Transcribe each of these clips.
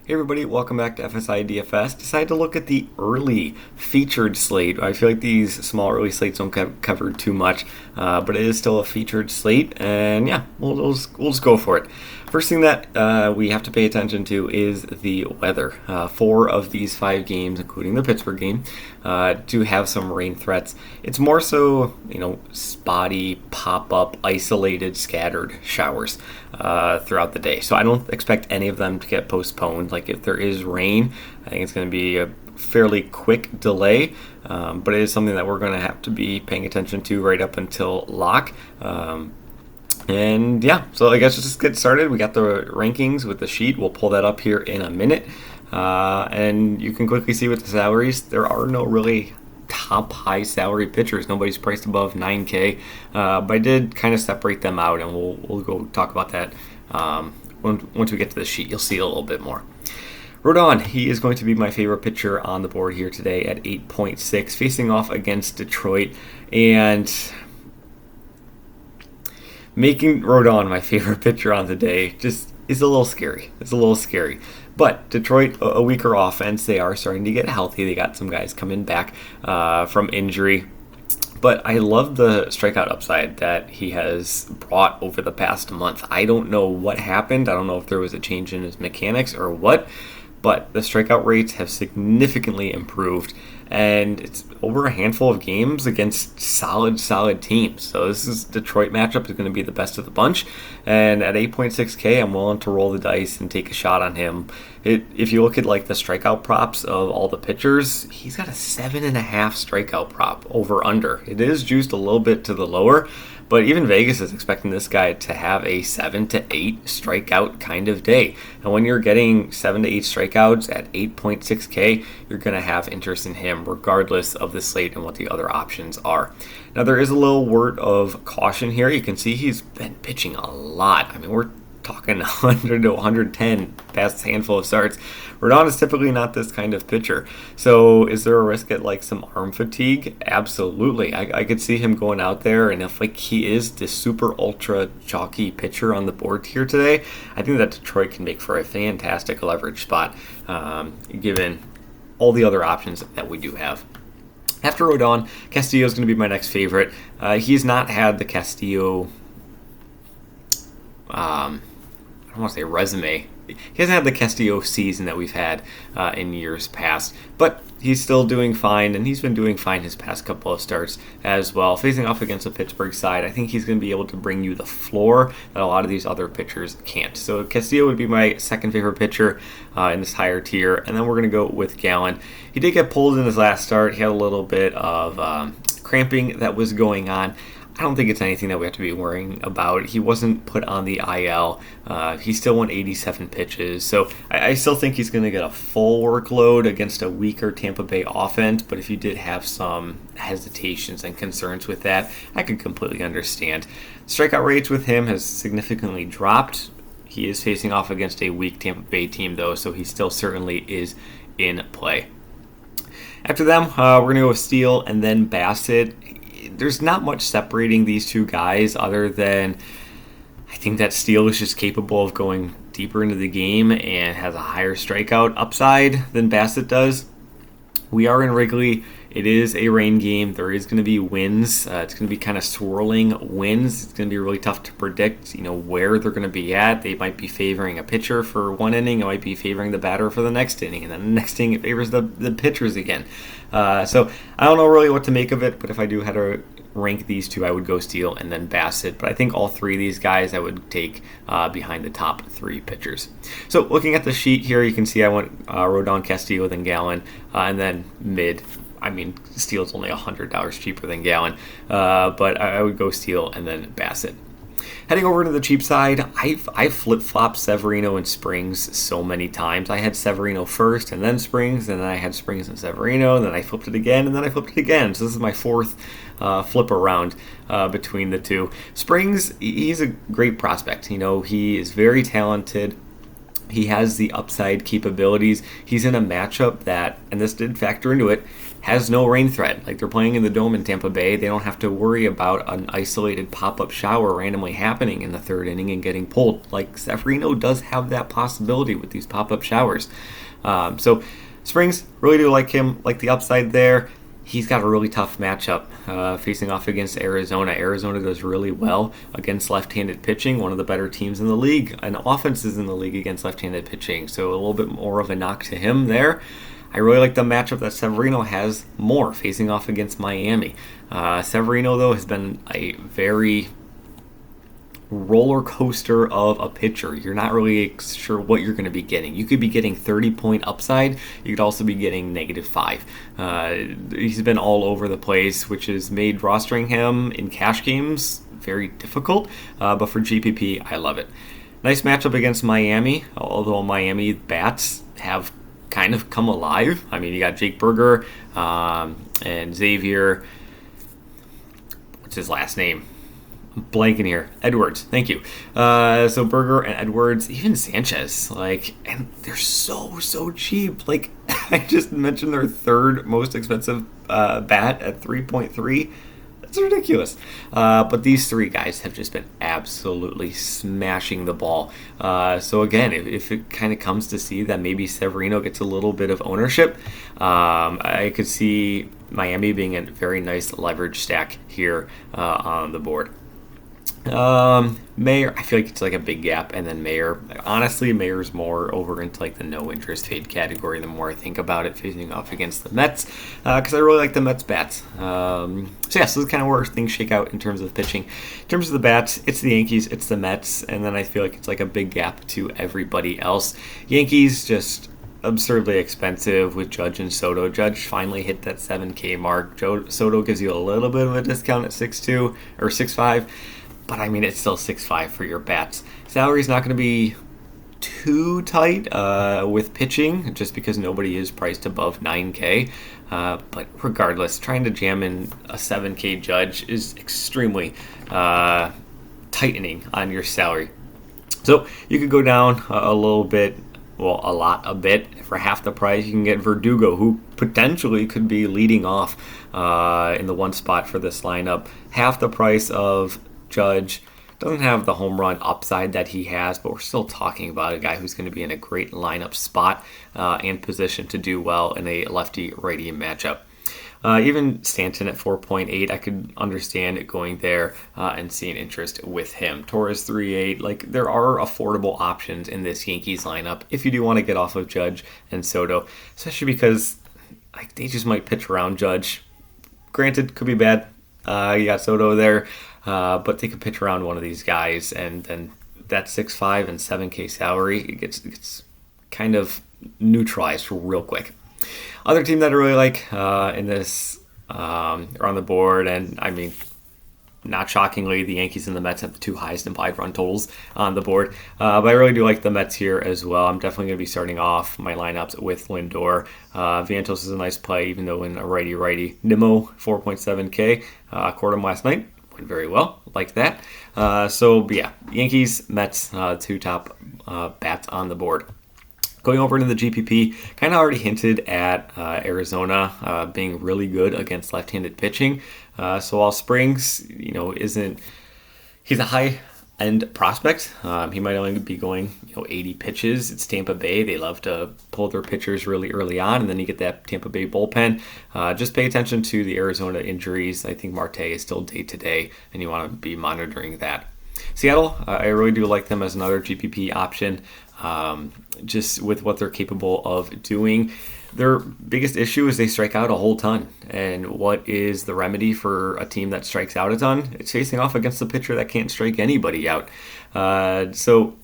Hey everybody, welcome back to FSi DFS. Decided to look at the early featured slate. I feel like these small early slates don't cover too much, but it is still a featured slate, and yeah, we'll just go for it. First thing that we have to pay attention to is the weather. 4 of these 5 games, including the Pittsburgh game, do have some rain threats. It's more so, spotty, pop-up, isolated, scattered showers throughout the day. So I don't expect any of them to get postponed. Like if there is rain, I think it's going to be a fairly quick delay, but it is something that we're going to have to be paying attention to right up until lock. And yeah, so I guess let's just get started. We got the rankings with the sheet. We'll pull that up here in a minute. And you can quickly see with the salaries, there are no really top high salary pitchers. Nobody's priced above 9K. But I did kind of separate them out, and we'll go talk about that once we get to the sheet. You'll see a little bit more. Rodon, he is going to be my favorite pitcher on the board here today at 8.6, facing off against Detroit. And making Rodon my favorite pitcher on the day just is a little scary. It's a little scary. But Detroit, a weaker offense. They are starting to get healthy. They got some guys coming back from injury. But I love the strikeout upside that he has brought over the past month. I don't know what happened. I don't know if there was a change in his mechanics or what. But the strikeout rates have significantly improved, and it's over a handful of games against solid teams. So this Detroit matchup is going to be the best of the bunch, and at 8.6K, I'm willing to roll the dice and take a shot on him. If you look at like the strikeout props of all the pitchers, he's got a 7.5 strikeout prop over under. It is juiced a little bit to the lower, but even Vegas is expecting this guy to have a 7 to 8 strikeout kind of day. And when you're getting 7 to 8 strikeouts at 8.6K, you're going to have interest in him regardless of the slate and what the other options are. Now, there is a little word of caution here. You can see he's been pitching a lot. I mean, we're talking 100 to 110 past handful of starts. Rodon is typically not this kind of pitcher. So is there a risk at like some arm fatigue? Absolutely. I could see him going out there, and if like he is this super ultra chalky pitcher on the board here today, I think that Detroit can make for a fantastic leverage spot, given all the other options that we do have. After Rodon, Castillo is going to be my next favorite. He's not had the Castillo I don't want to say resume. He hasn't had the Castillo season that we've had in years past, but he's still doing fine, and he's been doing fine his past couple of starts as well. Facing off against the Pittsburgh side, I think he's going to be able to bring you the floor that a lot of these other pitchers can't. So Castillo would be my second favorite pitcher in this higher tier, and then we're going to go with Gallen. He did get pulled in his last start. He had a little bit of cramping that was going on. I don't think it's anything that we have to be worrying about. He wasn't put on the IL. He still won 87 pitches. So I still think he's going to get a full workload against a weaker Tampa Bay offense. But if you did have some hesitations and concerns with that, I could completely understand. Strikeout rates with him has significantly dropped. He is facing off against a weak Tampa Bay team, though, so he still certainly is in play. After them, we're going to go with Steele and then Bassett. There's not much separating these two guys other than I think that Steele is just capable of going deeper into the game and has a higher strikeout upside than Bassett does. We are in Wrigley. It is a rain game. There is going to be winds. It's going to be kind of swirling winds. It's going to be really tough to predict, where they're going to be at. They might be favoring a pitcher for one inning. It might be favoring the batter for the next inning. And then the next inning, it favors the pitchers again. So I don't know really what to make of it, but if I do have to rank these two, I would go Steele and then Bassett. But I think all three of these guys I would take behind the top 3 pitchers. So looking at the sheet here, you can see I went Rodon, Castillo, then Gallen, and then mid. I mean, Steele's only $100 cheaper than Gallen, but I would go Steele and then Bassett. Heading over to the cheap side, I flip-flopped Severino and Springs so many times. I had Severino first and then Springs, and then I had Springs and Severino, and then I flipped it again, and then I flipped it again. So this is my 4th flip around between the two. Springs, he's a great prospect. He is very talented. He has the upside capabilities. He's in a matchup that, and this did factor into it, has no rain threat. Like, they're playing in the Dome in Tampa Bay. They don't have to worry about an isolated pop-up shower randomly happening in the third inning and getting pulled. Like, Severino does have that possibility with these pop-up showers. So Springs, really do like him, like the upside there. He's got a really tough matchup facing off against Arizona. Arizona does really well against left-handed pitching, one of the better teams in the league, and offenses in the league against left-handed pitching. So a little bit more of a knock to him there. I really like the matchup that Severino has more facing off against Miami. Severino, though, has been a very roller coaster of a pitcher. You're not really sure what you're going to be getting. You could be getting 30-point upside. You could also be getting -5. He's been all over the place, which has made rostering him in cash games very difficult. But for GPP, I love it. Nice matchup against Miami, although Miami bats have kind of come alive. I mean, you got Jake Berger and Xavier. What's his last name? Blanking here. Edwards. Thank you. So Berger and Edwards, even Sanchez, and they're so cheap. Like, I just mentioned their third most expensive bat at 3.3. That's ridiculous. But these three guys have just been absolutely smashing the ball. So again, if it kind of comes to see that maybe Severino gets a little bit of ownership, I could see Miami being a very nice leverage stack here on the board. Mayer, I feel like it's like a big gap, and then Mayer. Honestly, Mayer's more over into like the no interest fade category the more I think about it, facing off against the Mets, because I really like the Mets bats. So this is kind of where things shake out in terms of pitching. In terms of the bats, it's the Yankees, it's the Mets, and then I feel like it's like a big gap to everybody else. Yankees just absurdly expensive with Judge and Soto. Judge finally hit that 7K mark. Soto gives you a little bit of a discount at 6.2 or 6.5. But I mean, it's still 6.5 for your bats. Salary's not going to be too tight with pitching, just because nobody is priced above 9K. But regardless, trying to jam in a 7K Judge is extremely tightening on your salary. So you could go down a little bit, well, a bit. For half the price, you can get Verdugo, who potentially could be leading off in the one spot for this lineup. Half the price of Judge. Doesn't have the home run upside that he has, but we're still talking about a guy who's going to be in a great lineup spot and position to do well in a lefty-righty matchup. Even Stanton at 4.8, I could understand it going there and seeing interest with him. Torres 3.8, like, there are affordable options in this Yankees lineup if you do want to get off of Judge and Soto, especially because they just might pitch around Judge. Granted, could be bad. You got Soto there. But they could pitch around one of these guys, and then that 6.5 and 7K salary, it gets kind of neutralized real quick. Other team that I really like in this are on the board, and I mean, not shockingly, the Yankees and the Mets have the two highest implied run totals on the board. But I really do like the Mets here as well. I'm definitely going to be starting off my lineups with Lindor. Vientos is a nice play, even though in a righty-righty. Nimmo, 4.7K. Caught him last night. Went very well, like that. Yankees, Mets, two top bats on the board. Going over into the GPP, kind of already hinted at Arizona being really good against left-handed pitching. So while Springs, he's a high-end prospect. He might only be going 80 pitches. It's Tampa Bay. They love to pull their pitchers really early on, and then you get that Tampa Bay bullpen. Just pay attention to the Arizona injuries. I think Marte is still day-to-day, and you want to be monitoring that. Seattle, I really do like them as another GPP option, just with what they're capable of doing. Their biggest issue is they strike out a whole ton. And what is the remedy for a team that strikes out a ton? It's facing off against a pitcher that can't strike anybody out. So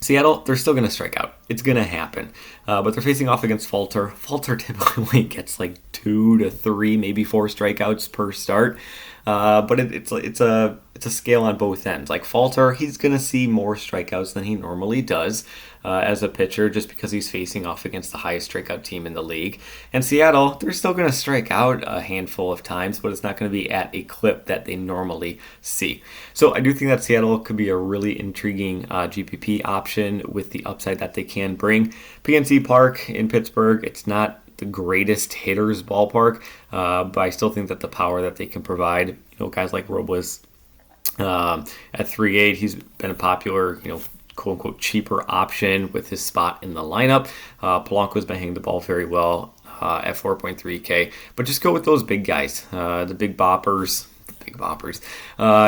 Seattle, they're still going to strike out. It's going to happen. But they're facing off against Falter. Falter typically gets like 2 to 3, maybe 4 strikeouts per start. But it's a scale on both ends. Like Falter, he's going to see more strikeouts than he normally does as a pitcher, just because he's facing off against the highest strikeout team in the league. And Seattle, they're still going to strike out a handful of times, but it's not going to be at a clip that they normally see. So I do think that Seattle could be a really intriguing GPP option with the upside that they can bring. PNC Park in Pittsburgh, it's not the greatest hitters ballpark, but I still think that the power that they can provide, guys like Robles at 3.8, he's been a popular, quote unquote cheaper option with his spot in the lineup. Polanco's been hitting the ball very well at 4.3K, but just go with those big guys, the big boppers.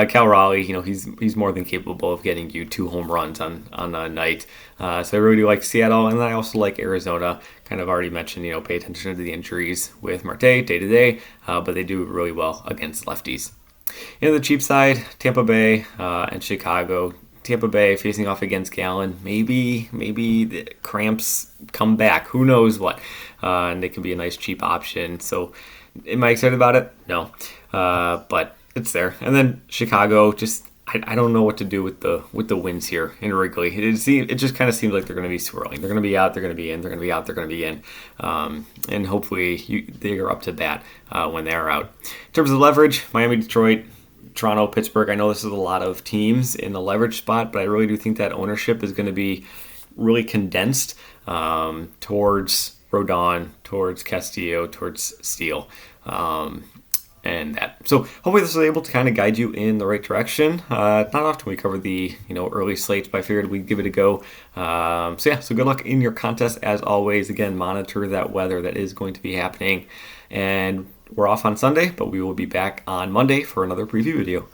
Cal Raleigh, he's more than capable of getting you 2 home runs on a night. So I really do like Seattle, and I also like Arizona. Kind of already mentioned, pay attention to the injuries with Marte day to day, but they do really well against lefties. In the cheap side, Tampa Bay and Chicago. Tampa Bay facing off against Gallen. Maybe the cramps come back. Who knows what? And they can be a nice cheap option. So am I excited about it? No. But it's there. And then Chicago, just I don't know what to do with the wins here in Wrigley. It just kind of seems like they're going to be swirling. They're going to be out, they're going to be in, they're going to be out, they're going to be in. And hopefully they are up to bat when they're out. In terms of leverage, Miami, Detroit, Toronto, Pittsburgh, I know this is a lot of teams in the leverage spot, but I really do think that ownership is going to be really condensed towards Rodon, towards Castillo, towards Steele. And that. So hopefully this was able to kind of guide you in the right direction. Not often we cover the early slates, but I figured we'd give it a go. So good luck in your contest as always. Again, monitor that weather that is going to be happening. And we're off on Sunday, but we will be back on Monday for another preview video.